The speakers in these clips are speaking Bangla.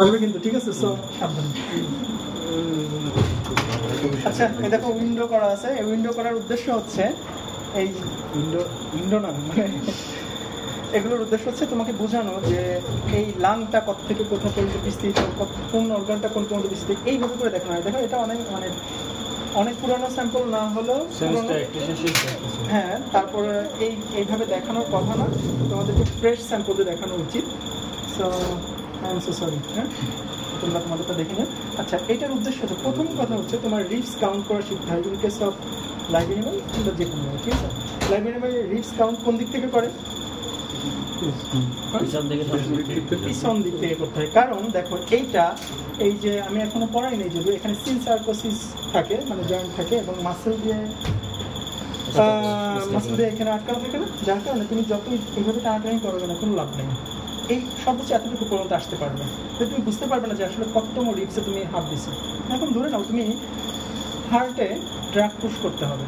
আসবে কিন্তু, ঠিক আছে? সো সাবধান। আচ্ছা, এই দেখো উইন্ডো করা আছে। এই উইন্ডো করার উদ্দেশ্য হচ্ছে এই উইন্ডো না, মানে এগুলোর উদ্দেশ্য হচ্ছে তোমাকে বোঝানো যে এই লাংটা কত থেকে কোথা পর্যন্ত বিস্তৃত, কোন অর্গানটা কোন পর্যন্ত বিস্তৃত, এইভাবে করে দেখানো হয়। দেখো এটা অনেক পুরোনো স্যাম্পল না হলেও হ্যাঁ, তারপরে এইভাবে দেখানোর কথা না, তোমাদেরকে ফ্রেশ স্যাম্পলে দেখানো উচিত। So I am so sorry. হ্যাঁ, তোমরা তোমাদেরটা দেখে নিও। আচ্ছা, এটার উদ্দেশ্য হচ্ছে, প্রথম কথা হচ্ছে তোমার রিপস কাউন্ট করা শিখতে হয় in case of live animal কিংবা যে কোনো, ঠিক আছে? লাইভ অ্যানিমালের রিপস কাউন্ট কোন দিক থেকে করে? পিছন দিক থেকে করতে হয়। কারণ দেখো এই যে আমি এখনো পড়াই নেই, যদি এখানে সিনসার্কোসিস থাকে, মানে জয়েন্ট থাকে এবং মাসেল দিয়ে এখানে আটকানো থাকে না, যার কারণে তুমি যতই এইভাবে টানাটানি করবে না, কোনো লাভ নেই। এই সর্বোচ্চ এতটুকু পর্যন্ত আসতে পারবে, তুমি বুঝতে পারবে না যে আসলে কততম রিপসে তুমি হাত দিছো। এখন ধরে নাও তুমি হার্টে ড্রাগ পুশ করতে হবে।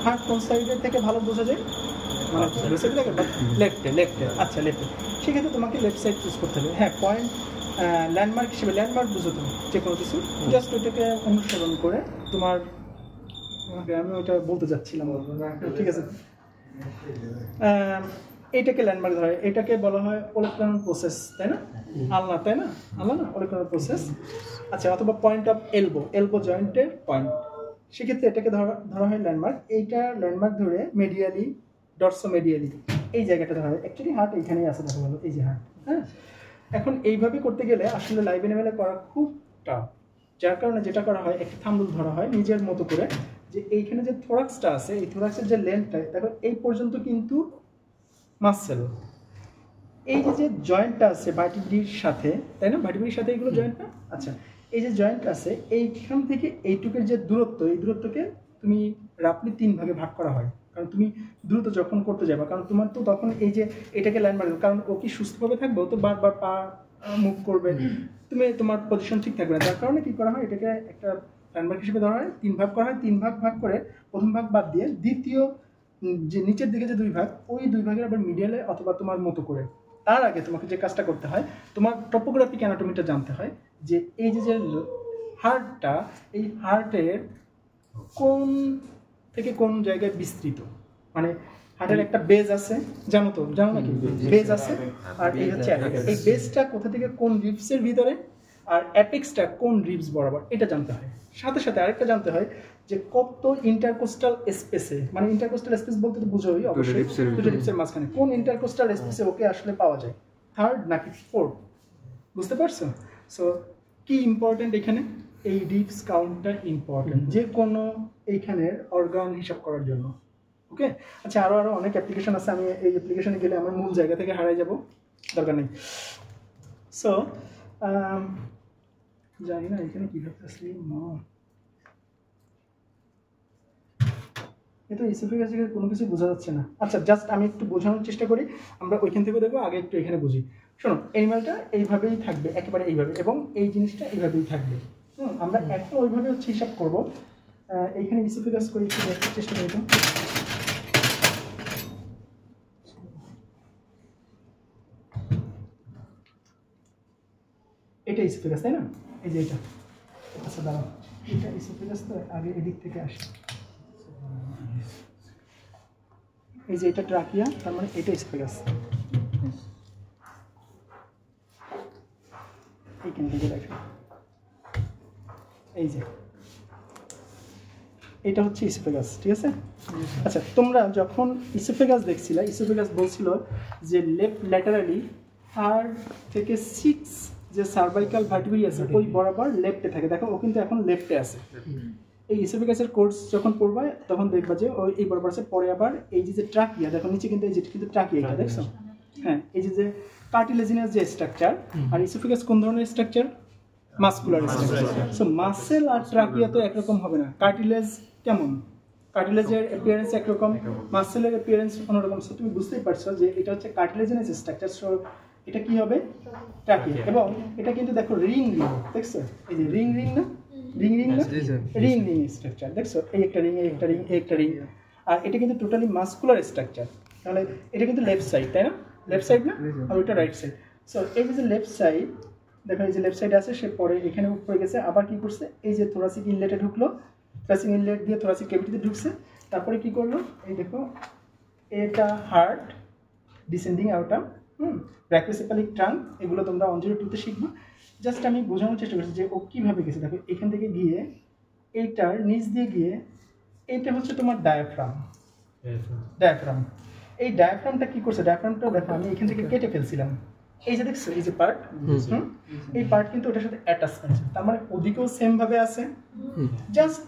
হার্ট কোন সাইডের থেকে ভালো বোঝা যায়? লেফটে। আচ্ছা, লেফটে। সেক্ষেত্রে তোমাকে লেফট সাইড চুজ করতে হবে। হ্যাঁ, পয়েন্ট ল্যান্ডমার্ক হিসেবে, ল্যান্ডমার্ক বুঝো তুমি যে কোনো কিছু, জাস্ট ওইটাকে অনুসরণ করে তোমার, আমি ওইটা বলতে যাচ্ছিলাম, ঠিক আছে? এইটাকে ল্যান্ডমার্ক ধরা হয়, এটাকে বলা হয় ওলেকট্রন প্রসেস, তাই না? আল্লাহ না ওলেকট্রন প্রসেস। আচ্ছা, অথবা পয়েন্ট অফ এলবো জয়েন্টের পয়েন্ট, সেক্ষেত্রে এটাকে ধরা হয় ল্যান্ডমার্ক। এইটা ল্যান্ডমার্ক ধরে মেডিয়ালি, ডরসোমেডিয়ালি এই জায়গাটা ধরা হয়। অ্যাকচুয়ালি হার্ট এইখানেই আছে, দেখা গেল এই যে হার্ট। হ্যাঁ, এখন এইভাবে করতে গেলে আসলে লাইভ অ্যানিমেলে করা খুব টাফ, যার কারণে যেটা করা হয়, একটা থাম্বল ধরা হয় নিজের মতো করে, যে এইখানে যে থোরাক্সটা আছে, এই থোরাক্সের যে লেন্থটা, দেখো এই পর্যন্ত কিন্তু মাসেল। এই যে জয়েন্টটা আছে ভার্টিব্রির সাথে, তাই না? ভার্টিব্রির সাথে এইগুলো জয়েন্ট না? আচ্ছা, এই যে জয়েন্ট আছে, এইখান থেকে এইটুকের যে দূরত্ব, এই দূরত্বকে তুমি রাফলি 3 ভাগে ভাগ করা হয়। কারণ তুমি দ্রুত যখন করতে যাবে, কারণ তোমার তো তখন এই যে এটাকে ল্যান্ডমার্ক, কারণ ও কি সুস্থভাবে থাকবে? ও তো বারবার পা মুভ করবে, তুমি তোমার পজিশন ঠিক থাকবে না। যার কারণে কি করা হয়, এটাকে একটা ল্যান্ডমার্ক হিসেবে ধরা হয়, 3 ভাগ করা হয়। 3 ভাগ করে প্রথম ভাগ বাদ দিয়ে দ্বিতীয় যে নিচের দিকে যে 2 ভাগ, ওই 2 ভাগের আবার মিডিয়ালে অথবা তোমার মতো করে। তার আগে তোমাকে যে কাজটা করতে হয়, তোমার টপোগ্রাফিক অ্যানাটমিটা জানতে হয়, যে এই যে হার্টটা, এই হার্টের কোন থেকে কোন জায়গায় বিস্তৃত, মানে হার্টের একটা বেজ আছে, জানো নাকি? বেজ আছে, আর এই হচ্ছে অ্যাপেক্স। এই বেজটা কোথা থেকে কোন রিবসের ভিতরে, আর অ্যাপেক্সটা কোন রিবস বরাবর, এটা জানতে হয়। সাথে সাথে আরেকটা জানতে হয় যে কত ইন্টারকোস্টাল স্পেসে, মানে ইন্টারকোস্টাল স্পেস বলতে তো বুঝোই অবশ্যই, দুটো রিবসের মাঝখানে কোন ইন্টারকোস্টাল স্পেসে ওকে আসলে পাওয়া যায়, থার্ড নাকি ফোর্থ, বুঝতে পারছো? সো কি ইম্পর্টেন্ট এখানে, এই রিবস কাউন্টটা ইম্পর্টেন্ট যে কোনো এইখানের অর্গান হিসাব করার জন্য। ওকে, আচ্ছা, আরও অনেক অ্যাপ্লিকেশন আছে, আমি এই অ্যাপ্লিকেশনে গেলে আমার মূল জায়গা থেকে হারাই যাব, দরকার নেই। সো জানি না এখানে কীভাবে আসলে এটা ইসোফেগাস থেকে কোনো কিছু বোঝা যাচ্ছে না। আচ্ছা, জাস্ট আমি একটু বোঝানোর চেষ্টা করি, আমরা ওইখান থেকে দেখবো, আগে একটু এখানে বুঝি। শোনো, অ্যানিমালটা এইভাবেই থাকবে, একেবারে এইভাবে, এবং এই জিনিসটা এইভাবেই থাকবে। আমরা এখন ওইভাবে হচ্ছে হিসাব করবো। এইখানে ইসোফেগাস করে একটু দেখার চেষ্টা করি। এটা ইসোফেগাস, তাই না? এই যে এটা, আচ্ছা দাঁড়াও, এটা ইসোফেগাস তো আগে এদিক থেকে আসে, এই যে এটা ট্রাকিয়া, তার মানে এটা ইসোফেগাস। এইখান থেকে দেখো, এই যে এটা হচ্ছে ইসোফেগাস, ঠিক আছে? আচ্ছা, তোমরা যখন ইসোফেগাস দেখছিলা, ইসোফেগাস বলছিল যে লেফট ল্যাটারালি আর থেকে 6 যে সার্ভাইকাল ভার্টিব্রি আছে ওই বরাবর লেফটে থাকে। দেখো ও কিন্তু এখন লেফটে আছে। এই ইসোফেগাসের কোর্স যখন পড়বা তখন দেখবা যে ওই এই বরাবর আছে। পরে আবার এই যে ট্রাকিয়া, দেখো নিচে কিন্তু এই যে কিন্তু ট্রাকিয়া, এটা দেখছো? হ্যাঁ, এই যে কার্টিলেজিনাস যে স্ট্রাকচার, আর ইসোফেগাস কোন ধরনের structure? Muscular structure. So muscle আর ট্রাকিয়া তো একরকম হবে না। কার্টিলেজ কেমন, কার্টিলেজের অ্যাপিয়ারেন্স একরকম, মাসেলের অ্যাপিয়ারেন্স অন্যরকম। সো তুমি বুঝতেই পারছো যে এটা হচ্ছে কার্টিলেজিনাস স্ট্রাকচার। সো এটা কি হবে? ট্রাকিয়া। এবং এটা কিন্তু দেখো রিং, দেখছো? এই যে রিং না, রিং না, রিং স্ট্রাকচার, দেখছো? এই একটা রিং, এই একটা রিং, এই একটা রিং। আর এটা কিন্তু টোটালি মাসকুলার স্ট্রাকচার। তাহলে এটা কিন্তু লেফট সাইড, তাই না? লেফট সাইড না, আর ওইটা রাইট সাইড। সো এই যে লেফট সাইড, দেখো এই যে লেফট সাইডে আছে, সে পরে এখানে উপরে গেছে, আবার কি করছে এই যে থোরাসিক ইনলেটে ঢুকলো, থোরাসিক ইনলেট দিয়ে থোরাসিক ক্যাভিটিতে ঢুকছে, তারপরে কি করলো এই দেখো এটা heart descending outer brachycephalic trunk, এগুলো তোমরা 102 তে শিখবে। জাস্ট আমি বোঝানোর চেষ্টা করছি যে ও কীভাবে গেছে। দেখো এখান থেকে গিয়ে এইটার নিচ দিয়ে গিয়ে এইটা হচ্ছে তোমার ডায়াফ্রাম। এই ডায়াফ্রামটা কি করছে, ডায়াফ্রামটা দেখো আমি এখান থেকে কেটে ফেলছিলাম, এই যে দেখছো এই যে পার্ট, এই পার্ট কিন্তু ওটার সাথে অ্যাটাচমেন্ট, তার মানে ওদিকেও সেম ভাবে আছে। জাস্ট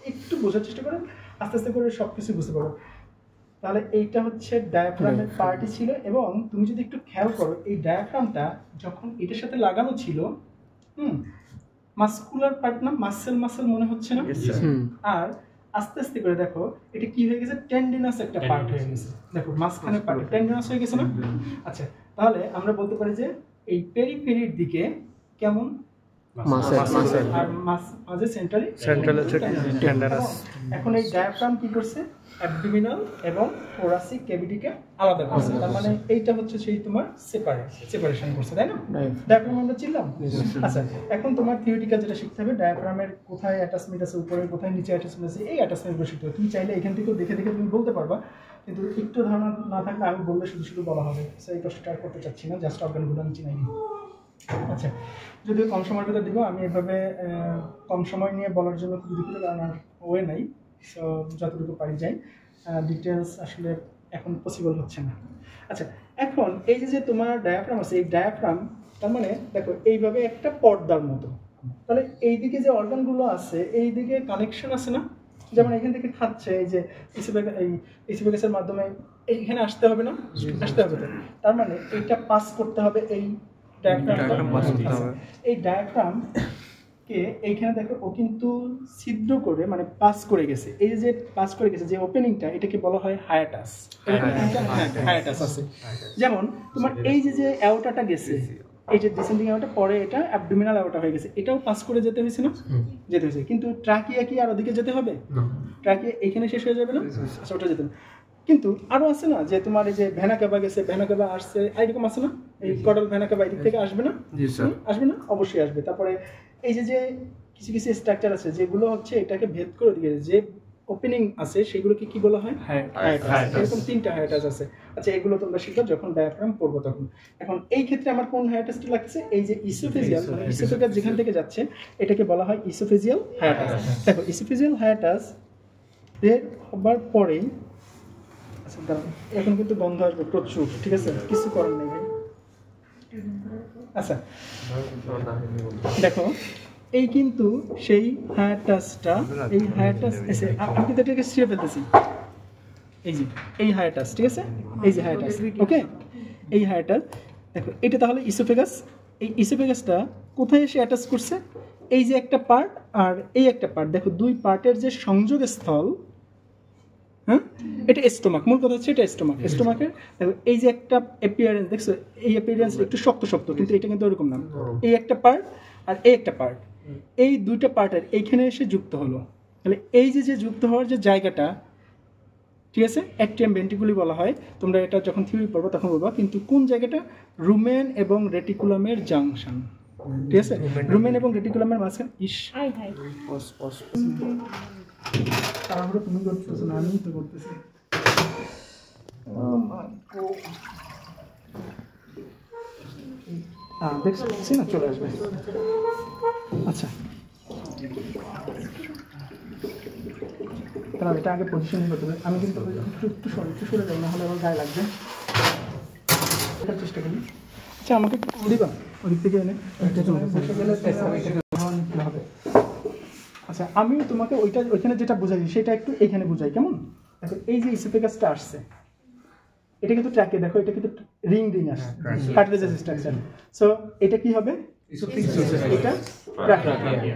একটু বোঝার চেষ্টা করো, আস্তে আস্তে করে সব কিছু বুঝতে পারো। তাহলে এইটা হচ্ছে ডায়াফ্রামের পার্টই ছিল, এবং তুমি যদি একটু খেয়াল করো এই ডায়াফ্রামটা যখন এটার সাথে লাগানো ছিল, মাসকুলার পার্ট না, মাসেল মনে হচ্ছে না, আর আস্তে আস্তে করে দেখো এটা কি হয়ে গেছে, টেন্ডিনাস একটা পার্ট হয়ে গেছে। দেখো মাঝখানে পার্ট টেন্ডিনাস হয়ে গেছে না। আচ্ছা তাহলে আমরা বলতে পারি যে এই পেরিফেরির দিকে কেমন মাসেল, আর মাঝে সেন্ট্রাল হচ্ছে টেন্ডিনাস। এখন এই ডায়াফ্রাম কি করছে, অ্যাবডোমিনাল এবং থোরাসিক ক্যাভিটিকে আলাদা করছে, তার মানে এইটা হচ্ছে সেই তোমার সেপারেশন করছে, তাই না? ডায়াফ্রাম আমরা চিনলাম। আচ্ছা এখন তোমার থিওরিটিক্যাল যেটা শিখতে হবে, ডায়াফ্রামের কোথায় অ্যাটাচমেন্ট আছে, উপরে কোথায় নিচে অ্যাটাচমেন্ট আছে, এই অ্যাটাচমেন্টগুলো শিখতে হবে। তুমি চাইলে এখান থেকেও দেখে দেখে তুমি বলতে পারবা, কিন্তু একটু ধারণা না থাকলে আমি বললে শুধু বলা হবে, সেই কষ্টটা আর করতে চাচ্ছি না, জাস্ট অর্গানগুলো আমি চিনাই। আচ্ছা যদিও কম সময়ের ভিতরে দিব, আমি এভাবে কম সময় নিয়ে বলার জন্য খুব দুঃখিত, কারণ আর ওয়ে নাই, সো যতটুকু পারি যাই, ডিটেলস আসলে এখন পসিবল হচ্ছে না। আচ্ছা এখন এই যে তোমার ডায়াফ্রাম আছে, এই ডায়াফ্রাম তার মানে দেখো এইভাবে একটা পর্দার মতো, তাহলে এইদিকে যে অর্গানগুলো আছে এই দিকে কানেকশন আছে না, যেমন এখান থেকে খাচ্ছে এই যে ইসোফেগাসের মাধ্যমে এইখানে আসতে হবে না, আসতে হবে তো, তার মানে এইটা পাস করতে হবে এই এই ডায়াফ্রাম কে এইখানে দেখো ও কিন্তু ছিদ্র করে মানে পাস করে গেছে, এই যে পাস করে গেছে যে ওপেনিংটা, এটাকে বলা হয় হায়াটাস। হায়াটাস আছে, যেমন তোমার এই যে অ্যাওটাটা গেছে, এই যে ডিসেন্ডিং অ্যাওটা, পরে এটা অ্যাবডোমিনাল অ্যাওটা হয়ে গেছে, এটাও পাস করে যেতে হয়েছে না, যেতে হয়েছে, কিন্তু ট্রাকিয়া কি আর ওদিকে যেতে হবে? ট্রাকিয়া এখানে শেষ হয়ে যাবে না, আচ্ছা ওটা যেতে না। কিন্তু আরো আছে না যে তোমার এই যে ভেনা কাবা গেছে, ভেনা কাবা আসছে, এইরকম আছে না, এই কডল ভেনা কাবা এদিক থেকে আসবে না, আসবে না, অবশ্যই আসবে। তারপরে এই যে কিছু কিছু স্ট্রাকচার আছে যেগুলো হচ্ছে এটাকে ভেদ করে দিয়ে যে ওপেনিং আছে, সেগুলোকে কি বলা হয়? হায়াটাস। এরকম 3টা হায়াটাস আছে। আচ্ছা এগুলো তোমরা শিখো যখন ডায়াফ্রাম পড়বো তখন। এখন এই ক্ষেত্রে আমার কোন হায়াটাসটা লাগছে, এই যে ইসোফেজিয়াল, মানে ইসোফেগাস যেখান থেকে যাচ্ছে এটাকে বলা হয় ইসোফেজিয়াল হায়াটাস। দেখো ইসোফেজিয়াল হায়াটাস বের হবার পরেই, আচ্ছা দাঁড়ান, এখন কিন্তু গন্ধ আসবে প্রচুর, ঠিক আছে, কিছু করার নেই ভাই। আচ্ছা দেখো এই কিন্তু সেই হায়াটাসটা, এই হায়াটাস এসে আমি কিন্তু এটাকে ছিঁড়ে ফেলতেছি, এই যে এই হায়াটাস, ঠিক আছে, এই যে হায়াটাস, ওকে, এই হায়াটাস দেখো এটা তাহলে ইসোফেগাস। এই ইসোফেগাসটা কোথায় এসে অ্যাটাচ করছে, এই যে একটা পার্ট আর এই একটা পার্ট, দেখো দুই পার্টের যে সংযোগ স্থল, হ্যাঁ এটা স্টোমাক, মূল কথা হচ্ছে এটা স্টোমাক। স্টোমাকের দেখো এই যে একটা অ্যাপিয়ারেন্স দেখছো, এই অ্যাপিয়ারেন্স একটু শক্ত শক্ত, কিন্তু এটা কিন্তু ওরকম না, এই একটা পার্ট আর এই একটা পার্ট, এই দুইটা পার্টের এইখানে এসে যুক্ত হলো। তাহলে এই যে যুক্ত হওয়ার যে জায়গাটা, ঠিক আছে, অ্যাট্রিয়াম ভেন্ট্রিকুলি বলা হয়, তোমরা এটা যখন থিওরি পড়বো তখন বলবা, কিন্তু কোন জায়গাটা, রুমেন এবং রেটিকুলামের জাংশন, ঠিক আছে, রুমেন এবং রেটিকুলামের মাঝখানে। তারপরে তুমি করতেছো না, আমি তো করতেছি। দেখছি না, চলে আসবে। আচ্ছা তাহলে এটা আগে পজিশনিং করতে হবে, আমি কিন্তু একটু সরে যাবো, না হলে আমার গায়ে লাগবে, চেষ্টা করি। আচ্ছা আমাকে দিবা ওদিক থেকে এনে হবে। আচ্ছা আমি তোমাকে ওইখানে যেটা বোঝাই সেটা একটু এইখানে বোঝাই, কেমন? দেখো এই যে ইসোফেগাসটা আসছে, এটা কিন্তু ট্র্যাকে, দেখো এটা কিন্তু রিং আসছে, কার্টিলেজাস স্ট্রাকচার। সো এটা কি হবে, এটা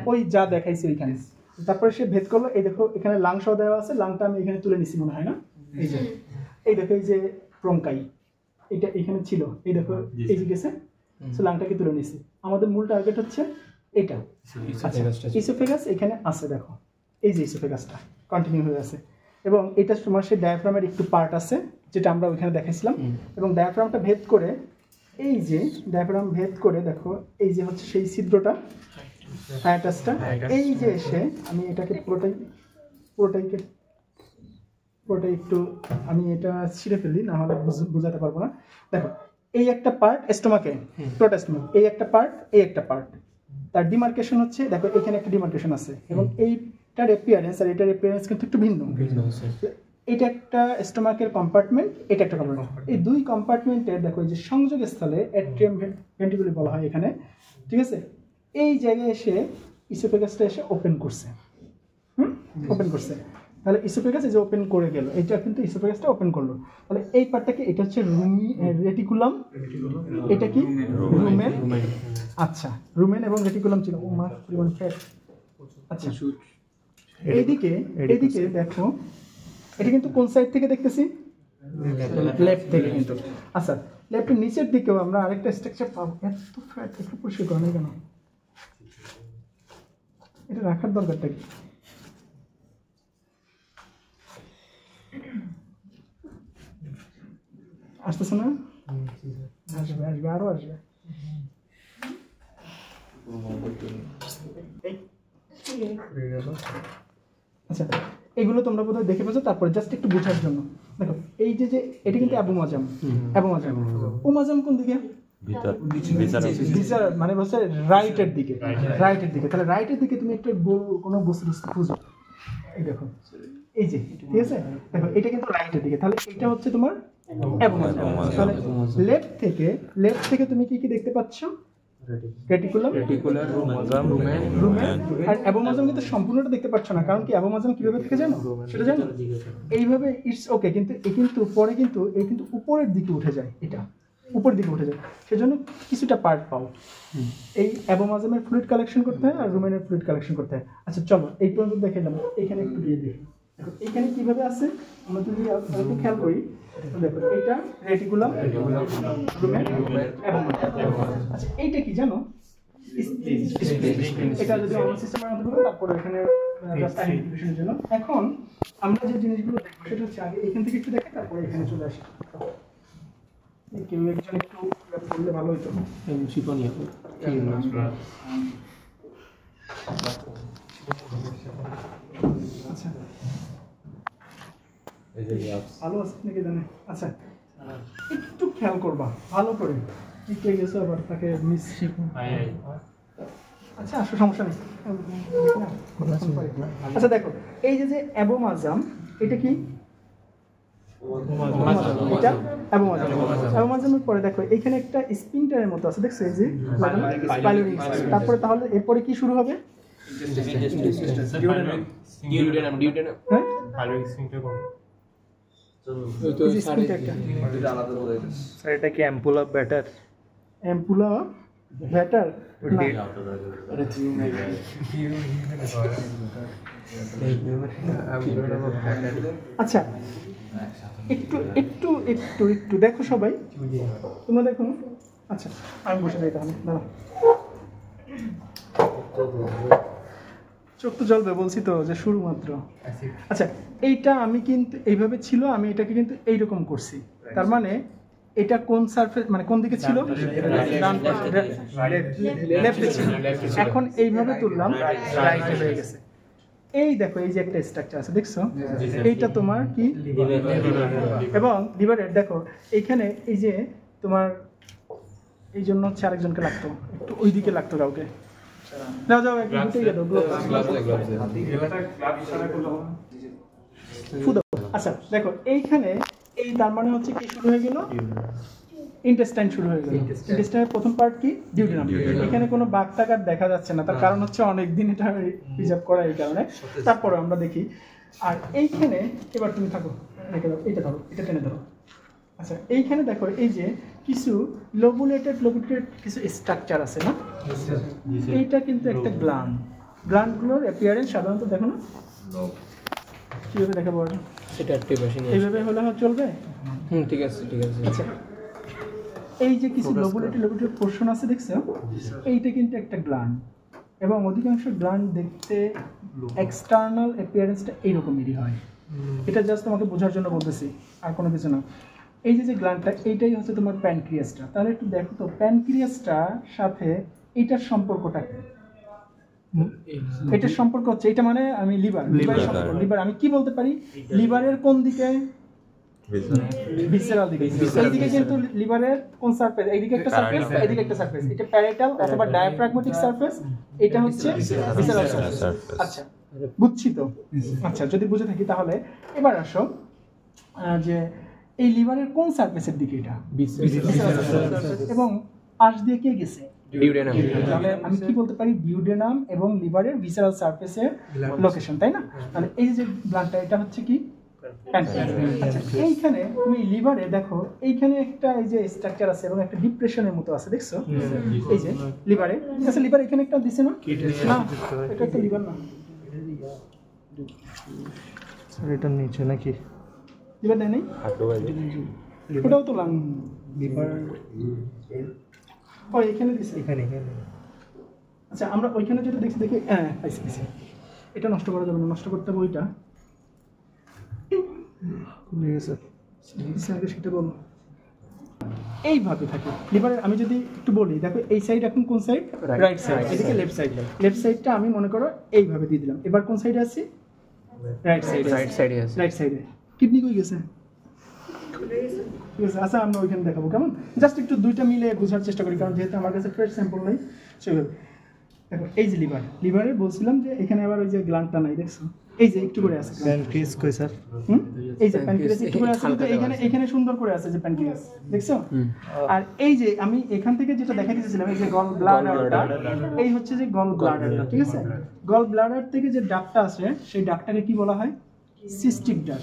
ওই যা দেখাইছে ওইখানে। তারপরে সে ভেদ করলো, এই দেখো এখানে লাংসও দেওয়া আছে, লাংটা আমি এখানে তুলে নিছি মনে হয় না, এই দেখো এই যে ব্রঙ্কাই, এটা এখানে ছিল, এই দেখো এই যে গেছে, সো লাংটাকে তুলে নিছি। আমাদের মূল টার্গেট হচ্ছে এটা। ইসোফেগাস এখানে আছে, দেখো এই যে ইসোফেগাসটা কন্টিনিউ হয়ে আছে, এবং এটা তোমার সেই ডায়াফ্রামের একটু পার্ট আছে যেটা আমরা ওইখানে দেখাইছিলাম, এবং ডায়াফ্রামটা ভেদ করে এই যে ডায়াফ্রাম ভেদ করে দেখো এই যে হচ্ছে সেই ছিদ্রটা হায়াটাসটা, এই যে এসে আমি এটাকে পুরোটাই একটু আমি এটা ছিঁড়ে ফেলি, না হলে বোঝাতে পারবো না। দেখো এই একটা পার্ট স্টোমাকে, প্রোটাস্টোমাক, এই একটা পার্ট, এই একটা পার্ট, তার ডিমার্কেশন হচ্ছে দেখো এখানে একটা ডিমার্কেশন আছে, এবং এইটার অ্যাপিয়ারেন্স আর এটার অ্যাপিয়ারেন্স কিন্তু একটু ভিন্ন। এটা একটা স্টোমাকের কম্পার্টমেন্ট, এটা একটা কম্পার্টমেন্ট, এই দুই কম্পার্টমেন্টের দেখো এই যে সংযোগ স্থলে অ্যাট্রিয়াম ভেন্ট্রিকুলি বলা হয় এখানে, ঠিক আছে। এই জায়গায় এসে ইসোফেগাসটা এসে ওপেন করছে, ওপেন করছে, তাহলে ইসোফেগাস এই যে ওপেন করে গেল, এটা কিন্তু ইসোফেগাসটা ওপেন করলো, তাহলে এই পার্টটাকে এটা হচ্ছে রেটিকুলাম, এটা কি রুমেন, আচ্ছা রুমেন এবং রেটিকুলাম ছিল, ও মা পরিমাণ ফ্যাট। আচ্ছা এইদিকে দেখো এটা কিন্তু কোন সাইড থেকে দেখতেছি, লেফট থেকে কিন্তু। আচ্ছা লেফটের নিচের দিকেও আমরা আরেকটা স্ট্রাকচার পাবো। এত ফ্যাট একটু পরিষ্কার করে না কেন, এটা রাখার দরকারটা কি? আসতেছে না, আসবে আসবে আরো আসবে। আচ্ছা এগুলো তোমরা বোধহয় দেখে পেয়েছো, তারপরে জাস্ট একটু বোঝার জন্য দেখো এই যে এটা কিন্তু অ্যাবোমাজাম, ওমাজাম কোন দিকে, মানে বলছে রাইটের দিকে, তাহলে রাইটের দিকে তুমি একটা কোনো বস্তু খুঁজো, এই দেখো এই যে, ঠিক আছে, দেখো এটা কিন্তু রাইটের দিকে, তাহলে এটা হচ্ছে তোমার অ্যাবোমাজাম। তাহলে লেফট থেকে তুমি কি দেখতে পাচ্ছ, রেটিকুলাম, রুমেন, আর অ্যাবোমাজাম কিন্তু সম্পূর্ণটা দেখতে পাচ্ছ না, কারণ কি অ্যাবোমাজাম কিভাবে থেকে জানো, সেটা জানো এইভাবে, ইটস ওকে, কিন্তু পরে কিন্তু এই কিন্তু উপরের দিকে উঠে যায়, এটা উপর দিকে উঠে যায়, সেজন্য কিছুটা পার্ট পাও। এই অ্যাবোমাজামের ফ্লুইড কালেকশন করতে হয় আর রুমেনের ফ্লুইড কালেকশন করতে হয়। আচ্ছা চলো এই পর্যন্ত দেখালাম, এখানে একটু দিয়ে দেখি দেখো এখানে কিভাবে আছে, আমরা যদি একটু খেয়াল করি, দেখো এটা রেটিকুলাম, রুমেন, অ্যাবোমাজাম। আচ্ছা এইটা কি জানো, এটা যদি অন্য সিস্টেমের মধ্যে করো, তারপরে এখানে জাস্ট আইডেন্টিফিকেশনের জন্য। এখন আমরা যে জিনিসগুলো দেখবো সেটা হচ্ছে আগে এখান থেকে একটু দেখে তারপরে এখানে চলে আসি। কেউ একজন একটু বললে ভালো হতো। আচ্ছা ভালো আছে নাকি জানে, আচ্ছা একটু খেয়াল করবা ভালো করে, কে গেছে আবার তাকে মিস শিখুন। আচ্ছা আসলে সমস্যা নেই। আচ্ছা দেখো এই যে অ্যাবোমাজাম, এটা কি এটা অ্যাবোমাজামের পরে দেখো এখানে একটা স্পিনটারের মতো আছে, দেখছো এই যে পাইলোরিং, তারপরে তাহলে এরপরে কি শুরু হবে, এটা কি অ্যাম্পুলা ব্যাটার, অ্যাম্পুলা ব্যাটার আচ্ছা একটু একটু একটু একটু দেখো সবাই, তোমরা দেখো। আচ্ছা আমি বসে যাই তাহলে, দাঁড়াও, চোখ তো জ্বলবে, বলছি তো যে শুরু মাত্র। আচ্ছা এইটা আমি কিন্তু এইভাবে ছিল, আমি এটাকে কিন্তু এইরকম করছি, তার মানে এটা কোন সারফেস, মানে কোন দিকে ছিল, লেফটে ছিল, এখন এইভাবে তুললাম রাইটে হয়ে গেছে। এই দেখো এই যে একটা স্ট্রাকচার আছে দেখছো, এইটা তোমার কি এবং লিভারের, দেখো এইখানে এই যে তোমার এই জন্য হচ্ছে আরেকজনকে লাগতো, একটু ওই দিকে লাগতো কাউকে, যাও যাও একটু উঠে গেল। আচ্ছা দেখো এইখানে এই তার মানে হচ্ছে কি শুরু হয়ে গেল, ইন্টেস্টাইন শুরু হয়ে গেল। ইন্টেস্টাইনের প্রথম পার্ট কি, ডিউডেনাম। এখানে কোনো বাগ টাকার দেখা যাচ্ছে না, তার কারণ হচ্ছে অনেক দিন এটা প্রিজার্ভ করা, এই কারণে। তারপরে আমরা দেখি, আর এইখানে এবার তুমি থাকো, এটা ধরো, এটা টেনে ধরো। আচ্ছা এইখানে দেখো এই যে কিছু লোবুলেটেড কিছু স্ট্রাকচার আছে না, এইটা কিন্তু একটা গ্ল্যান্ডগুলোর অ্যাপিয়ারেন্স সাধারণত দেখো না কিভাবে দেখা পাওয়া যায়, এটা অ্যাক্টিভেশন এইভাবে হলে চলবে। ঠিক আছে ঠিক আছে। আচ্ছা এই যে কিছু লোবুলেটেড পোর্শন আছে দেখছো, এইটা কিন্তু একটা গ্ল্যান্ড, এবং অধিকাংশ গ্ল্যান্ড দেখতে এক্সটার্নাল অ্যাপিয়ারেন্সটা এইরকমই হয়। এটা জাস্ট তোমাকে বোঝার জন্য বলতেছি, আর কোনো কিছু না। এই যে গ্ল্যান্ডটা এইটাই হচ্ছে তোমার প্যানক্রিয়াসটা। তাহলে একটু দেখো তো প্যানক্রিয়াসটার সাথে এইটার সম্পর্কটা কি? এটার সম্পর্ক হচ্ছে, এটা মানে আমি লিভার আমি কি বলতে পারি, লিভারের কোন দিকে? ভিসেরাল দিকে। এইদিকে কিন্তু লিভারের কোন সারফেস? এইদিকে একটা সারফেস, এইদিকে একটা সারফেস। এটা প্যারাইটাল অথবা ডায়াফ্রাগমেটিক সারফেস, এটা হচ্ছে ভিসেরাল সারফেস। আচ্ছা বুঝছি তো? আচ্ছা যদি বুঝে থাকি তাহলে এবার আসো যে এই লিভারের কোন সারফেসের দিকে? এটা এবং পাশ দিয়ে কে গেছে? ডিউডেনাম। তাহলে আমি কি বলতে পারি? ডিউডেনাম এবং লিভারের ভিসেরাল সারফেসের লোকেশন, তাই না? তাহলে এই যে ব্লাডটা এটা হচ্ছে কি? আচ্ছা এইখানে তুমি লিভারে দেখো এইখানে একটা এই যে স্ট্রাকচার আছে এবং একটা ডিপ্রেশনের মতো আছে, দেখছো? এই যে লিভারে, আচ্ছা লিভার এখানে একটা দিছে না? না এটা একটা লিভার না, স্যার এটা নিচে নাকি? লিভার দেয় নাই? ওটাও তো লাং। লিভার ও এখানে দিছে, এখানে। আচ্ছা আমরা ওইখানে যেটা দেখি হ্যাঁ পাইছি। এটা নষ্ট করা যাবে না, নষ্ট করতে হবে ওইটা। সেটা বলো এইভাবে থাকে লিভারের। আমি যদি একটু বলি দেখো এই সাইড এখন কোন সাইড? Right side. এদিকে লেফট সাইড। লেফট সাইডটা আমি মনে করো এইভাবে দিয়ে দিলাম। এবার কোন সাইডে আছি? রাইট সাইডে। কিডনি কই গেছে? ঠিক আছে, আচ্ছা আমরা ওইখানে দেখাবো, কেমন? জাস্ট একটু দুইটা মিলে বোঝার চেষ্টা করি, কারণ যেহেতু আমার কাছে ফ্রেশ স্যাম্পল নেই সেভাবে। দেখো এই যে লিভারে বলছিলাম যে এখানে আবার ওই যে গ্ল্যান্ডটা নাই, দেখছো? এই যে একটু করে আছে প্যানক্রিয়াস কই স্যার? এই যে প্যানক্রিয়াস একটু করে আছে, কিন্তু এখানে সুন্দর করে আছে যে প্যানক্রিয়াস, দেখছো? আর এই যে আমি এখান থেকে যেটা দেখাতে চেয়েছিলাম এই যে গল ব্লাডারটা, এই হচ্ছে যে গল ব্লাডারটা, ঠিক আছে? গল ব্লাডার থেকে যে ডাকটা আসে সেই ডাকটাকে কি বলা হয়? সিস্টিক ডাক।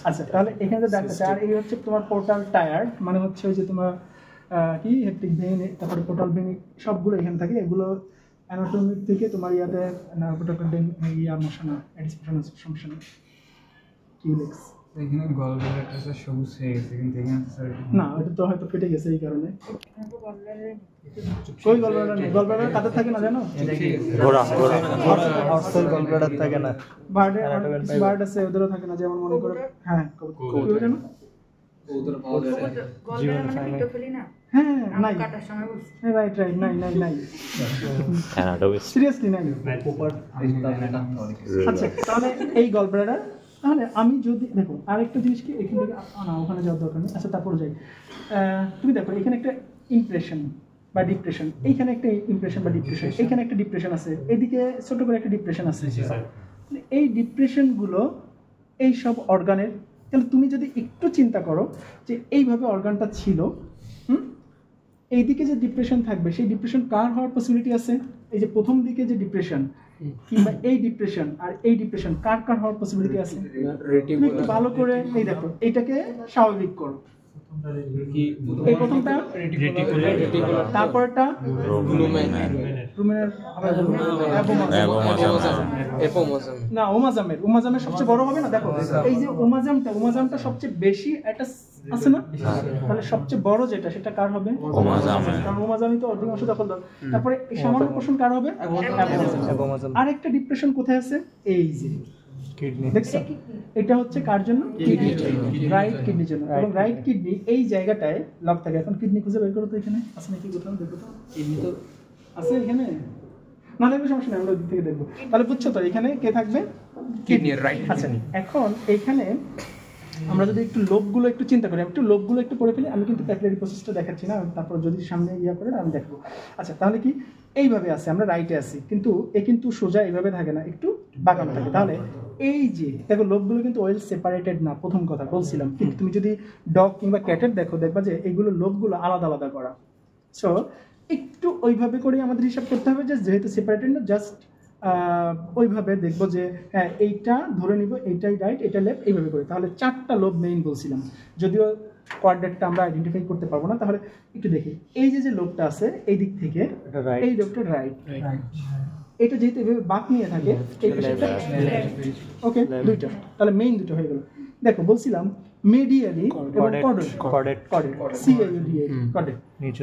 আচ্ছা তাহলে এখানে যে ডাকটা আছে, আর এই হচ্ছে তোমার পোর্টাল টায়ার, মানে হচ্ছে ওই যে তোমার কি হেপটিক ভেইন, তারপরে পোর্টাল ভেইন সবগুলো এখানে থাকে। এগুলো অ্যানাটমিক থেকে তোমার ইয়াতে নার্ভোটোকন্ডেন ইয়া মশানা এডিসপশন সমস্যা কিউলেক্স। এখানে গল ব্লাডারটা সবুজ হয়ে গেছে, কিন্তু এখানে স্যার না এটা তো হয়তো ফেটে গেছে এই কারণে। কই গল ব্লাডার নেই? গল ব্লাডার কাদের থাকে না জানো? হর্সের গল ব্লাডার থাকে না। বার্ড আছে ওদেরও থাকে না, যেমন মনে করো হ্যাঁ কবুতর জানো? কবুতর পাওয়া যায় হ্যাঁ নাই, রাইট নাই সিরিয়াসলি নাই। আচ্ছা তাহলে এই গল ব্লাডার, তাহলে আমি যদি দেখো আরেকটা জিনিস কি এখান থেকে না ওখানে যাওয়ার দরকার নেই। আচ্ছা তারপর যাই, তুমি দেখো এখানে একটা ইমপ্রেশন বা ডিপ্রেশন, এইখানে একটা ইমপ্রেশন বা ডিপ্রেশন, এইখানে একটা ডিপ্রেশন আছে, এদিকে ছোট করে একটা ডিপ্রেশন আছে। এই ডিপ্রেশনগুলো এই সব অর্গানের, তাহলে তুমি যদি একটু চিন্তা করো যে এইভাবে অর্গানটা ছিল, এইদিকে যে ডিপ্রেশন থাকবে সেই ডিপ্রেশন কার হওয়ার পসিবিলিটি আছে? এই যে প্রথম দিকে যে ডিপ্রেশন কিংবা এই ডিপ্রেশন আর এই ডিপ্রেশন কার হওয়ার পসিবিলিটি আছে? তুমি একটু ভালো করে এই দেখো, এইটাকে স্বাভাবিক করো। এই প্রথমটা তারপরটা না ওমাজামের সবচেয়ে বড় হবে না। দেখো এই যে ওমাজামটা সবচেয়ে বেশি একটা আছে না, তাহলে সবচেয়ে বড় যেটা সেটা কার হবে? কারণ ওমাজামই তো অধিকাংশ দখল। তারপরে সামান্য পোষণ কার হবে? আর একটা ডিপ্রেশন কোথায় আছে? এই যে কিডনি, দেখছো? এটা হচ্ছে কার জন্য? রাইট কিডনির জন্য। এবং রাইট কিডনি এই জায়গাটায় লক থাকে। এখন কিডনি খুঁজে বের করো তো, এখানে আছে নাকি কোথাও? দেখো তো কিডনি তো আছে এখানে, না দেখবে সমস্যা নেই, আমরা ওই দিক থেকে দেখবো। তাহলে বুঝছো তো এখানে কে থাকবে? কিডনির রাইট। আচ্ছা এখন এইখানে আমরা যদি একটু লোভগুলো একটু চিন্তা করি, একটু লোভগুলো একটু পড়ে ফেলি। আমি কিন্তু ক্যাপিলারি প্রসেসটা দেখাচ্ছি না, তারপর যদি সামনে ইয়া করে আমি দেখবো। আচ্ছা তাহলে কি এইভাবে আছে, আমরা রাইটে আছি, কিন্তু এ কিন্তু সোজা এইভাবে থাকে না, একটু বাঁকানো থাকে। তাহলে এই যে দেখো লোভগুলো কিন্তু ওয়েল সেপারেটেড না, প্রথম কথা বলছিলাম। কিন্তু তুমি যদি ডগ কিংবা ক্যাটের দেখো, দেখবা যে এইগুলো লোভগুলো আলাদা আলাদা করা। সো একটু ওইভাবে করে আমাদের হিসাব করতে হবে, যে যেহেতু সেপারেটেড না, জাস্ট ওইভাবে দেখবো যে হ্যাঁ এইটা ধরে নিব, এইটাই রাইট, এটা লেফট, এইভাবে করে। তাহলে 4টা লোভ মেইন বলছিলাম, যদিও কোয়াড্রেটটা আমরা আইডেন্টিফাই করতে পারবো না। তাহলে একটু দেখি এই যে লোভটা আছে এই দিক থেকে, এই লোভটা রাইট, এটা যেহেতু এইভাবে বাঁক নিয়ে থাকে ওকে, দুইটা, তাহলে মেইন দুটো হয়ে গেল। দেখো বলছিলাম মেডিয়ালি এবং কর্ডেট, কর্ডেট।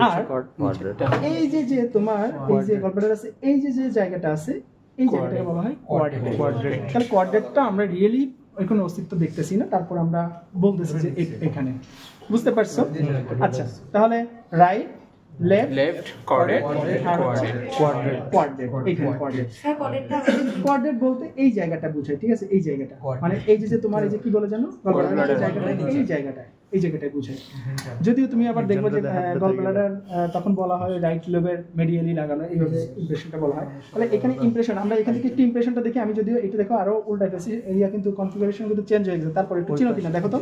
আর এই যে তোমার এই যে গল্পটা আছে, এই যে জায়গাটা আছে, এই জায়গাটাকে বলা হয় কোয়াড্রেট। তাহলে কোয়াড্রেটটা আমরা রিয়েলি ওই কোনো অস্তিত্ব দেখতেছি না, তারপর আমরা বলতেছি যে এখানে, বুঝতে পারছো? আচ্ছা, তাহলে রাইট, লেফট, কোয়াড্রেট বলতে এই জায়গাটা বোঝায়, ঠিক আছে? এই জায়গাটা মানে এই যে তোমার এই যে কি বলে জানো, এই জায়গাটায় বোঝায়। যদিও তুমি আবার দেখবে যে গলব্লাডার তখন বলা হয় রাইট লোবের মেডিয়ালি লাগানো, এইভাবে ইমপ্রেশনটা বলা হয়। তাহলে এখানে ইমপ্রেশন, আমরা এখান থেকে একটু ইমপ্রেশনটা দেখি। আমি যদিও এটা দেখো আরো উল্টাই ফেলছি, এরিয়া কিন্তু কনফিগারেশন কিন্তু চেঞ্জ হয়ে গেছে। তারপর একটু চিনো কিনা দেখো তো।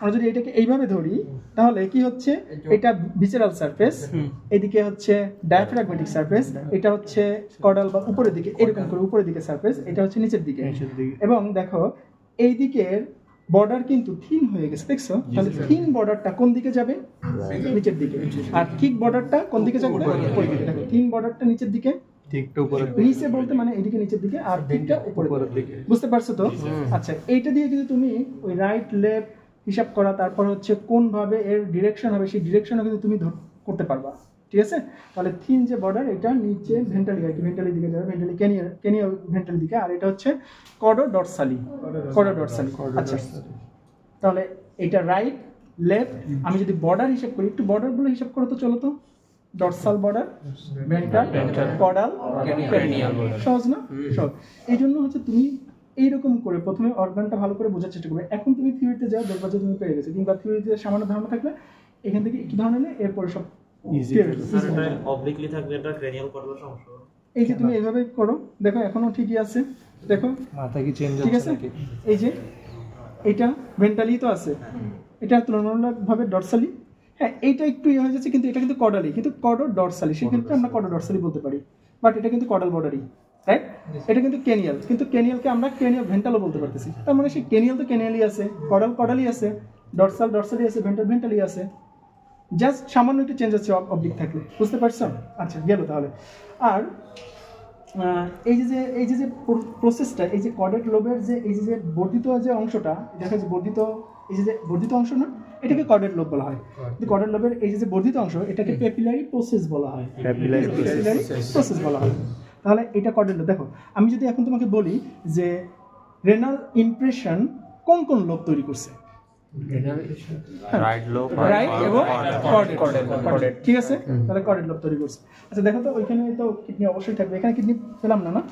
আমরা যদি এটাকে এইভাবে ধরি তাহলে কি হচ্ছে, এটা ভিসেরাল সারফেস, এদিকে হচ্ছে ডায়াফ্রাগমেটিক সারফেস, এটা হচ্ছে কর্ডাল বা উপরের দিকে, এরকম করে উপরের দিকে সারফেস, এটা হচ্ছে নিচের দিকে। এবং দেখো এই দিকের বর্ডার কিন্তু থিন হয়ে গেছে, দেখছো? তাহলে থিন বর্ডারটা কোন দিকে যাবে? নিচের দিকে। আর থিক বর্ডারটা কোন দিকে যাবে? উপরের দিকে। দেখো থিন বর্ডারটা নিচের দিকে, ঠিকটা উপরের দিকে, নিচে বলতে মানে এদিকে নিচের দিকে, আর ঠিকটা উপরের দিকে। বুঝতে পারছো তো? আচ্ছা, এইটা দিয়ে যদি তুমি ওই রাইট লেফট হিসাব করা, তারপর হচ্ছে কোন ভাবে এর ডিরেকশন হবে, সেই ডিরেকশনও কিন্তু তুমি করতে পারবা, ঠিক আছে? তাহলে থিন যে বর্ডার, এটা নিচে ভেন্টালি আর কি, ভেন্টালি দিকে যাবে, ভেন্টালি ক্যানিয়াল ভেন্টালি দিকে, আর এটা হচ্ছে কর্ডো ডরসালি। আচ্ছা, তাহলে এটা রাইট লেফট, আমি যদি বর্ডার হিসাব করি, একটু বর্ডারগুলো হিসাব করো তো, চলো তো। Dorsal border, ventral, caudal, ক্যানিয়াল। সহজ না? সহজ। এই জন্য হচ্ছে তুমি এইরকম করে প্রথমে অর্গানটা ভালো করে বোঝার চেষ্টা করবে। এখন তুমি থিওরিতে যাও, দেখবা যে তুমি পেয়ে গেছো, কিংবা থিওরিতে সামান্য ধারণা থাকলে এখান থেকে একটু ধারণা নিলে এরপরে সব ইজি অবলিকলি থাকবে, এটা ক্রেনিয়াল কর্ডের সমস্যা। এই যে তুমি এইভাবে করো, দেখো এখনো ঠিকই আছে, দেখো মাথা কি চেঞ্জ ঠিক হচ্ছে আছে? নাকি? এই যে এটা ভেন্টালি তো আছে, এটা তুলনামূলকভাবে ডরসালি। হ্যাঁ, এইটা একটু ইয়ে হয়ে যাচ্ছে, কিন্তু এটা কিন্তু কর্ডালি, কিন্তু কর্ডো ডরসালি, সেক্ষেত্রে আমরা কর্ডো ডরসালি বলতে পারি, বাট এটা কিন্তু কর্ডাল বর্ডারই, রাইট? এটা কিন্তু ক্যানিয়াল, কিন্তু ক্যানিয়ালকে আমরা ক্যানিয়াল ভেন্টালও বলতে পারতেছি। তার মানে সেই ক্যানিয়াল তো ক্যানিয়ালই আছে, কর্ডালি আছে, ডরসালি আছে, ভেন্টালি আছে, জাস্ট সামান্য একটু চেঞ্জ হচ্ছে অবলিক থাকলে। বুঝতে পারছো? আচ্ছা, গেল তাহলে। আর এই যে প্রসেসটা, এই যে কর্ডেট লোবের যে এই যে বর্ধিত যে অংশটা, দেখা যে বর্ধিত, এই যে বর্ধিত অংশ না, এটাকে কর্ডেট লোব বলা হয়। কর্ডেট লোবের এই যে বর্ধিত অংশ, এটাকে পেপিলারি প্রসেস বলা হয়, পেপিলারি প্রসেস বলা হয়। তাহলে এটা কর্ডেট লোব। দেখো, আমি যদি এখন তোমাকে বলি যে রেনাল ইমপ্রেশন কোন কোন লোব তৈরি করছে, রাইট লোব, রাইট এবং কর্ডেট, ঠিক আছে? তাহলে কর্ডেট লোব তৈরি করছে। আচ্ছা, দেখো তো ওইখানে তো কিডনি অবশ্যই থাকবে, এখানে কিডনি পেলাম না, না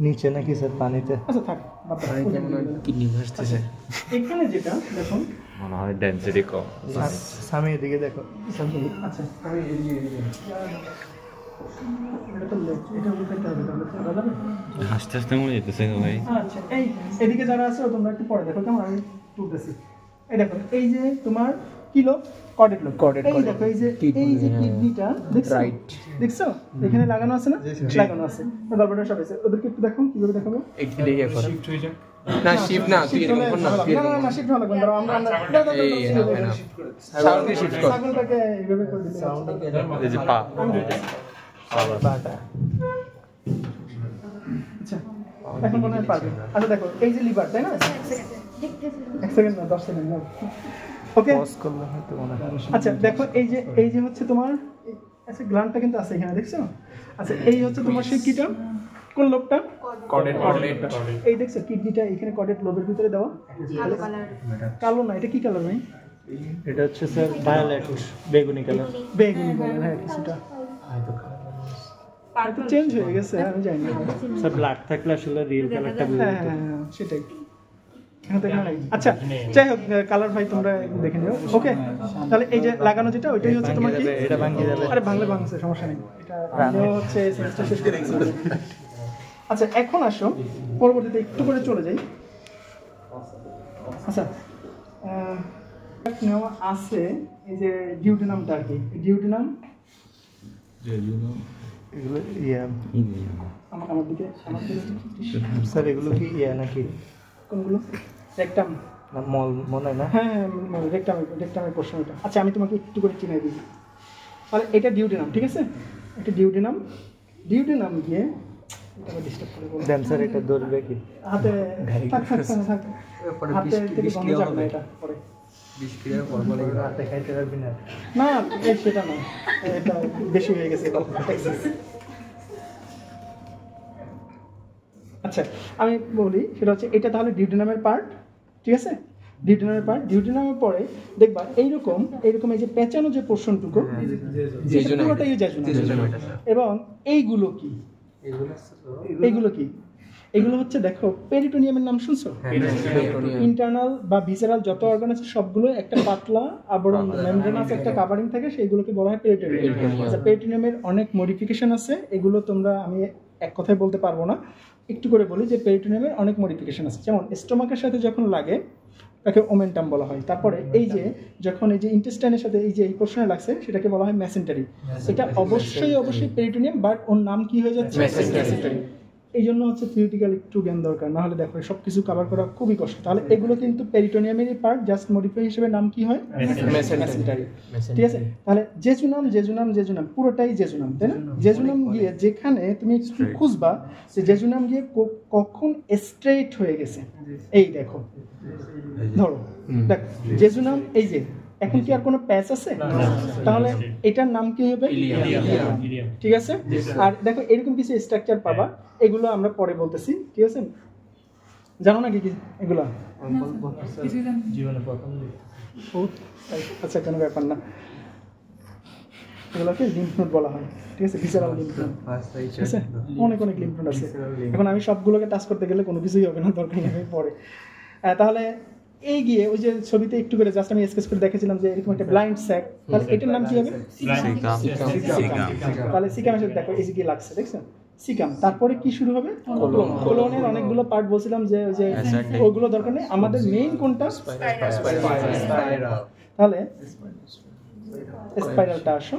নিচে নাকি স্যার পানিতে? আচ্ছা, থাক, কিডনি ভাসতেছে। এখানে যেটা দেখুন মনে হয় ডেনসিটি কম। সামনে এদিকে দেখো। আচ্ছা, এটা তো এটা উল্টাইতে হবে, তাহলে করা যাবে? আস্তে আস্তে মরে যেতেছে ভাই। আচ্ছা, এই এদিকে যারা আছে তোমরা একটু পরে দেখো, কেমন? আমি তুলতেছি। এই দেখো, এই যে তোমার কি লোব, কর্ডেট লোব। এই দেখো, এই যে কিডনিটা দেখছো, দেখছো এখানে লাগানো আছে না, লাগানো আছে, গল্পটা সব আছে। ওদেরকে একটু দেখো, কিভাবে দেখাবো? একটু দেখে এখন শিফট হয়ে যাক। না শিফট না, তুই এরকম কর না, তুই এরকম না, শিফট হলো কেন? আমরা এই সাউন্ডকে শিফট কর, সাগরটাকে এইভাবে করে দিলে এই যে পা, বাটা। আচ্ছা, এখন মনে হয় পারবে। আচ্ছা, দেখো এই যে লিভার, তাই না? এক সেকেন্ড না, 10 সেকেন্ড না, ওকে। পজ করলে হয়তো মনে হয়। আচ্ছা, দেখো এই যে হচ্ছে তোমার, আচ্ছা গ্ল্যান্ডটা কিন্তু আছে এখানে, দেখছো? আচ্ছা, এই হচ্ছে তোমার সেই কিটা, কোন লোবটা? কর্ডেট। এই দেখছো কিডনিটা এখানে কর্ডেট লোবের ভিতরে দেওয়া, কালো না, এটা কি কালার ভাই? এটা হচ্ছে স্যার ভায়োলেট, বেগুনি কালার। বেগুনি কালার, হ্যাঁ কিছুটা হয়তো চেঞ্জ হয়ে গেছে, আমি জানি না স্যার। ব্ল্যাক থাকলে আসলে রিয়েল কালারটা বুঝতে হ্যাঁ, সেটাই। আচ্ছা, যাই হোক, কালার ভাই তোমরা দেখে নিও, ওকে। তাহলে এই যে লাগানো যেটা, ওইটাই হচ্ছে তোমার কি? এটা ভাঙিয়ে যাবে। আরে ভাঙলে ভাঙছে, সমস্যা নেই, এটা হচ্ছে সেমিস্টার শেষ করে দিচ্ছি। আচ্ছা, এখন আসো পরবর্তীতে একটু করে চলে যাই। আচ্ছা, নেওয়া আছে এই যে ডিউটেনামটা আর কি, ডিউটেনাম এগুলো ইয়া আমার দিকে স্যার, এগুলো কি ইয়া নাকি? কোনগুলো? রেকটাম না মল মনে হয় না? হ্যাঁ, রেকটামের প্রশ্ন এটা। আচ্ছা, আমি তোমাকে একটু করে চিনাই দিই। তাহলে এটা ডিউটেনাম, ঠিক আছে? এটা ডিউটেনাম গিয়ে এটা ডিস্টার্ব করে বলো দেন স্যার, এটা ধরবে কি হাতে? থাক হাতে থেকে গন্ধ যাবে না, এটা পরে বিস্ক্রিয়ার ফর্মুলা হাতে খাইতে পারবি না। না, সেটা না, এটা বেশি হয়ে গেছে। আচ্ছা আমি বলি সেটা হচ্ছে এটা তাহলে ডিউটেনামের পার্ট, ঠিক আছে? ডিউটেনামের পার্ট, ডিউটেনামের পরে দেখবা এইরকম এই যে পেঁচানো যে পোর্শনটুকু পুরোটাই জেজুনাম। এবং এইগুলো কি, এইগুলো কি? এগুলো হচ্ছে দেখো পেরিটোনিয়ামের নাম শুনছো? ইন্টারনাল বা ভিসেরাল যত অর্গান আছে সবগুলো একটা পাতলা আবরণ মেমব্রেন আছে, একটা কাভারিং থাকে, সেইগুলোকে বলা হয় পেরিটোনিয়াম। আচ্ছা পেরিটোনিয়ামের অনেক মডিফিকেশন আছে, এগুলো তোমরা আমি এক কথায় বলতে পারবো না, একটু করে বলি যে পেরিটোনিয়ামের অনেক মডিফিকেশন আছে। যেমন স্টোমাকের সাথে যখন লাগে তাকে ওমেন্টাম বলা হয়। তারপরে এই যে যখন এই যে ইন্টেস্টাইনের সাথে এই যে এই পোর্শনে লাগছে সেটাকে বলা হয় মেসেন্টারি। এটা অবশ্যই পেরিটোনিয়াম, বাট ওর নাম কি হয়ে যাচ্ছে? মেসেন্টারি। এই জন্য হচ্ছে থিওরিটিক্যাল একটু জ্ঞান দরকার, না হলে দেখো সব কিছু কভার করা খুবই কষ্ট। তাহলে এগুলো কিন্তু পেরিটোনিয়ামেরই পার্ট, জাস্ট মডিফাই হিসেবে নাম কি হয়? মেসেন্টারি। ঠিক আছে, তাহলে জেজুনাম পুরোটাই জেজুনাম, তাই না? জেজুনাম গিয়ে যেখানে তুমি একটু খুঁজবা যে জেজুনাম গিয়ে কখন স্ট্রেট হয়ে গেছে, এই দেখো ধরো দেখ জেজুনাম এই যে এখন কি আর কোনো প্যাচ আছে? তাহলে এটার নাম কি হবে? ইলিয়াম। ঠিক আছে, আর দেখো এরকম কিছু স্ট্রাকচার পাবা, এগুলো আমরা পরে বলতেছি, ঠিক আছে? জানো না কি কি এগুলো? আচ্ছা কোনো ব্যাপার না, এগুলোকে লিম্ফ নোড বলা হয়, ঠিক আছে? ভিসেরাল লিম্ফ নোড, ঠিক আছে? অনেক লিম্ফ নোড আছে, এখন আমি সবগুলোকে টাচ করতে গেলে কোনো কিছুই হবে না, দরকার নেই পরে। তাহলে এই গিয়ে ওই যে ছবিতে একটু করে জাস্ট আমি স্কেচ করে দেখেছিলাম যে এরকম একটা ব্লাইন্ড স্যাক, তাহলে এটার নাম কি হবে? তাহলে সিকামের সাথে দেখো এই যে কি লাগছে, দেখছেন? সিকাম। তারপরে কি শুরু হবে? কোলনের অনেকগুলো পার্ট বলছিলাম যে ওই যে ওগুলো দরকার নেই, আমাদের মেইন কোনটা? তাহলে স্পাইরালটা আসো।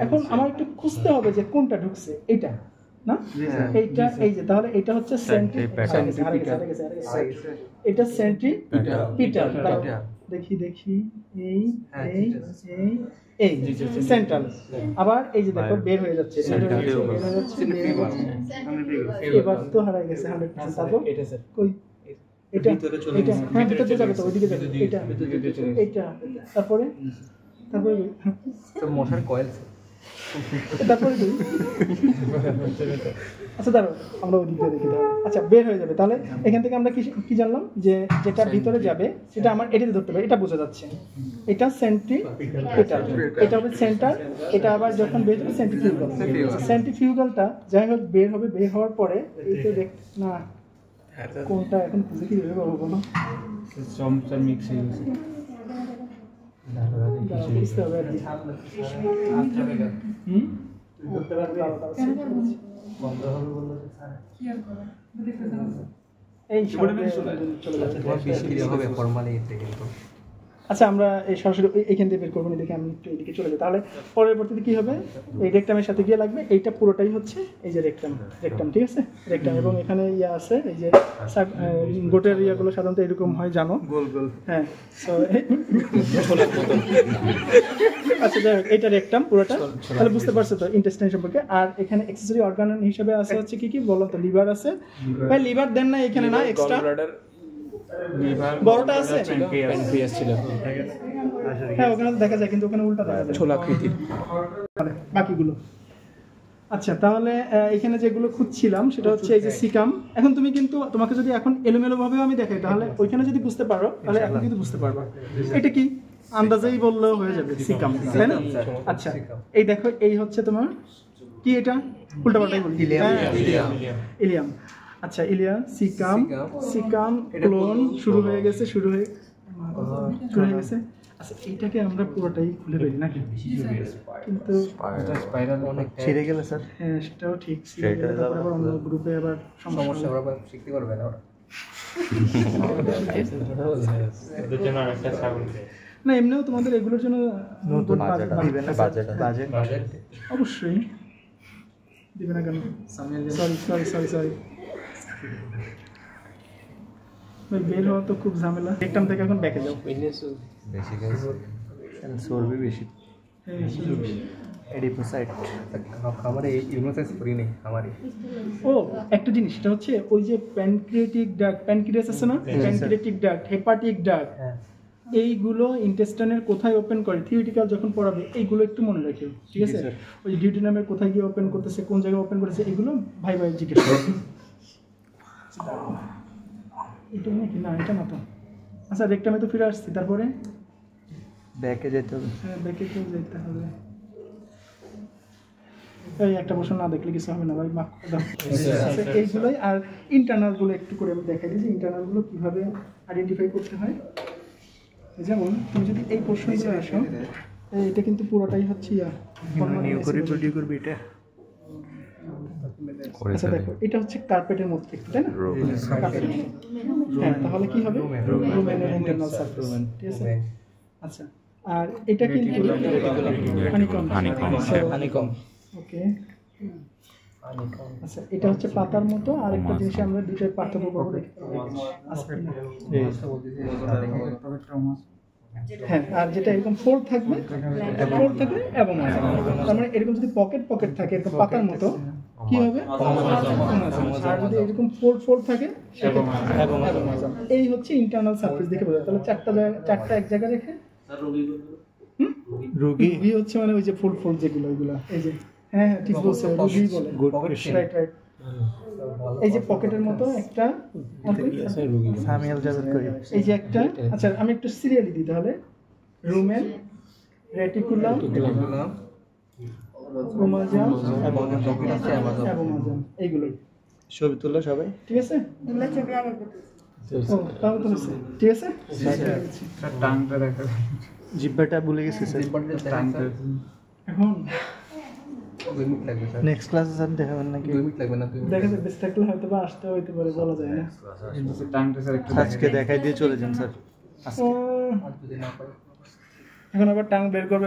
এখন আমার একটু খুঁজতে হবে যে কোনটা ঢুকছে, এটা না এইটা, এই যে তাহলে এটা হচ্ছে এটা সেন্ট্রিপিটাল। দেখি এই সেন্ট্রাল। আবার এই যে দেখো বের হয়ে যাচ্ছে, এবার তো হারাই গেছে 100%। তারপর কই এটা হ্যাঁ ভিতরে যাবে তো, ওইদিকে যাবে, এটা তারপরে তো মশার কয়েল, তারপরে আচ্ছা দাঁড়াও আমরা ওই দিকে দেখি তাহলে। আচ্ছা বের হয়ে যাবে, তাহলে এখান থেকে আমরা কি জানলাম যে যেটা ভিতরে যাবে সেটা আমার এটাতে ধরতে হবে, এটা বোঝা যাচ্ছে। এটা সেন্ট্রিপিটাল, এটা হবে সেন্টার, এটা আবার যখন বের হবে সেন্ট্রিফিউগাল। সেন্ট্রিফিউগালটা যাই হোক বের হবে, বের হওয়ার পরে এইটা দেখ না কোনটা এখন খুঁজে কি বের করবো বলো? চমচার মিক্স হয়ে গেছে। আচ্ছা আমরা এই সরাসরি এইখান থেকে বের করবো, দেখে আমি একটু এদিকে চলে যাই। তাহলে পরবর্তীতে কি হবে? এই রেকটামের সাথে গিয়ে লাগবে, এইটা পুরোটাই হচ্ছে এই যে রেকটাম, ঠিক আছে? রেকটাম। এবং এখানে ইয়া আছে, এই যে গোটের ইয়াগুলো সাধারণত এরকম হয়, জানো? গোল হ্যাঁ। আচ্ছা যাই হোক, এইটা রেকটাম পুরোটা। তাহলে বুঝতে পারছো তো ইন্টেস্টাইন সম্পর্কে। আর এখানে অ্যাকসেসরি অর্গান হিসেবে আছে হচ্ছে কি বলো তো? লিভার আছে ভাই, লিভার দেন না এখানে, না এক্সট্রা বড়টা আছে, প্যানক্রিয়াস ছিল হ্যাঁ, ওখানে দেখা যায় কিন্তু ওখানে উল্টা দেখা যায়, ছোলাকৃতির বাকিগুলো। আচ্ছা তাহলে এখানে যেগুলো খুঁজছিলাম সেটা হচ্ছে এই যে সিকাম। এখন তুমি কিন্তু তোমাকে যদি এখন এলোমেলো ভাবে আমি দেখাই, তাহলে ওইখানে যদি বুঝতে পারো তাহলে এখন কিন্তু বুঝতে পারবা এটা কি, আন্দাজেই বললেও হয়ে যাবে সিকাম, তাই না? আচ্ছা এই দেখো এই হচ্ছে তোমার কি, এটা উল্টাপাল্টাই বলি, ইলিয়াম। আচ্ছা ইলিয়াম, সিকাম ক্লোন শুরু হয়ে গেছে। আচ্ছা এইটাকে আমরা পুরোটাই খুলে ফেলি নাকি? কিন্তু স্পাইরাল অনেক ছিঁড়ে গেলে স্যার, হ্যাঁ সেটাও ঠিক, ছিঁড়ে গেলে তারপর আবার অন্য গ্রুপে আবার সমস্যা আবার শিখতে পারবে না ওরা। না এমনিও তোমাদের এগুলোর জন্য বাজেট অবশ্যই দিবে না কেন? সরি বের হওয়া তো খুব ঝামেলা। একটাম থেকে এখন ব্যাকে যাও, চর্বি বেশি, ও একটা জিনিস সেটা হচ্ছে ওই যে প্যানক্রিয়াস আছে না, প্যানক্রিয়াটিক ডাক্ট, হেপাটিক ডাক্ট, এইগুলো ইন্টেস্টাইনের কোথায় ওপেন করে থিওরিটিক্যাল যখন পড়াবে এইগুলো একটু মনে রাখিও, ঠিক আছে? ওই ডিউটেনামের কোথায় গিয়ে ওপেন করতেছে, কোন জায়গায় ওপেন করেছে, এগুলো ভাই জিজ্ঞেস করো। এটা নাকি না, এটা না তো। আচ্ছা রেকটামে তো ফিরে আসছি, তারপরে ব্যাকে যেতে হবে। হ্যাঁ ব্যাকে কেউ যেতে হবে। এই একটা প্রশ্ন না দেখলে কিছু হবে না ভাই, মাফ করে দাও। আচ্ছা, এইগুলোই। আর ইন্টারনালগুলো একটু করে আমি দেখাই দিই যে ইন্টারনালগুলো কীভাবে আইডেন্টিফাই করতে হয়। যেমন তুমি যদি এই প্রশ্নগুলো আসো, এটা কিন্তু পুরোটাই হচ্ছে নিউ করে ভিডিও করবি এটা। আচ্ছা দেখো, এটা হচ্ছে কার্পেটের মধ্যে একটু, তাই না? কার্পেটের মতো। হ্যাঁ, তাহলে কি হবে? রুমেনের ইন্টারনাল সারফেস, ঠিক আছে? আচ্ছা, আর এটা কিন্তু হানিকম। ওকে, আচ্ছা এটা হচ্ছে পাতার মতো। আরেকটা জিনিস আমরা দুটোর পার্থক্য করবো, হ্যাঁ। আর যেটা এরকম ফোল্ড থাকবে এবং তার মানে এরকম যদি পকেট থাকে এরকম পাতার মতো, কি হবে? আর যদি এরকম ফোল্ড থাকে এই হচ্ছে ইন্টারনাল সারফেস দেখে বোঝা। তাহলে চারটা এক জায়গায় রেখে রুগী হচ্ছে মানে ওই যে ফোল্ড যেগুলো, ওইগুলা এই যে, হ্যাঁ ঠিক বলছো, রুগী বলে। রাইট। এই যে পকেটের মতো একটা, এই যে একটা। আচ্ছা আমি একটু সিরিয়ালি দিই তাহলে। রুমেন, রেটিকুলাম, ক্রোমোজোম এবং অ্যাবোমাজম, এইগুলোই ছবি তুলো সবাই, ঠিক আছে? তাহলে তো হচ্ছে, ঠিক আছে। টাংটা দেখা জিব্বাটা ভুলে গেছি স্যার। টাংটা এখন 2 মিনিট লাগবে স্যার। নেক্সট ক্লাসে স্যার দেখাবেন নাকি? 2 মিনিট লাগবে না, 2 মিনিট। দেখা যাবে, বেশি থাকলে হয়তো বা আসতে হইতে পারে, বলা যায় না। টাংটা স্যার একটু আজকে দেখাই দিয়ে চলে যান স্যার। আর যদি না পারে এখন আবার টাং বের করবে।